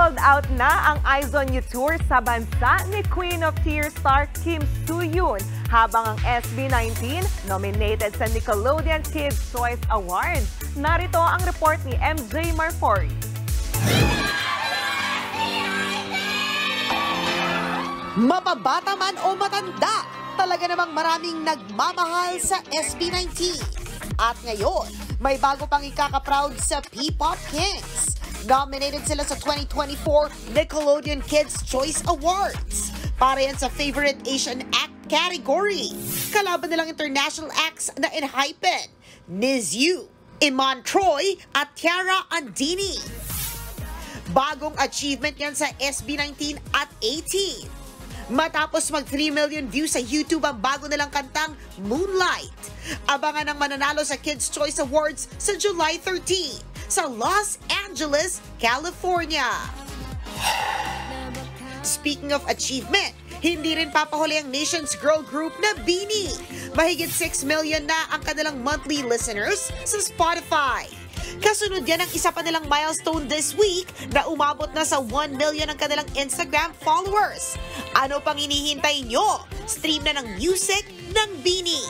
Sold out na ang Eyes on You tour sa bansa ni Queen of Tears star Kim Soo-hyun, habang ang SB19 nominated sa Nickelodeon Kids' Choice Awards. Narito ang report ni MJ Marfori. Mapabata man o matanda, talaga namang maraming nagmamahal sa SB19. At ngayon, may bago pang ikaka-proud sa P-Pop Kings. Nominated sila sa 2024 Nickelodeon Kids' Choice Awards. Para yan sa Favorite Asian Act category. Kalaban nilang international acts na enhypen, Niz-Yu, Iman Troy at Tiara Andini. Bagong achievement yan sa SB19 at 18. Matapos mag 3 million views sa YouTube ang bago nilang kantang Moonlight. Abangan ang mananalo sa Kids' Choice Awards sa July 13 sa Los Angeles, California. Speaking of achievement, hindi rin papahuli ang nation's girl group na BINI. Mahigit 6 million na ang kanilang monthly listeners sa Spotify. Kasunod yan ang isa pa nilang milestone this week na umabot na sa 1 million ang kanilang Instagram followers. Ano pang hinihintay nyo? Stream na ng music ng BINI.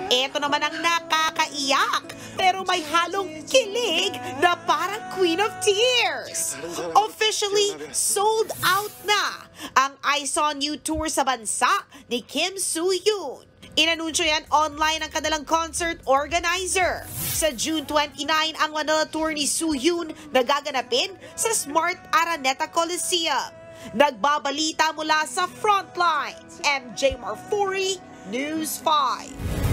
Ito naman ang nakakaiyak pero may halong kilig na parang Queen of Tears. Officially sold out na ang Eyes on You tour sa bansa ni Kim Soo-hyun. Inanunsyo yan online ang kanilang concert organizer. Sa June 29, ang Manila tour ni Soo-hyun na gaganapin sa Smart Araneta Coliseum. Nagbabalita mula sa Frontline, MJ Marfori, News 5.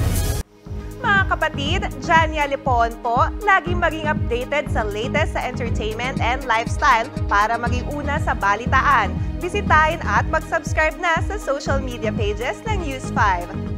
Mga kapatid, Jania Lipon po, laging maging updated sa latest sa entertainment and lifestyle para maging una sa balitaan. Bisitahin at mag-subscribe na sa social media pages ng News 5.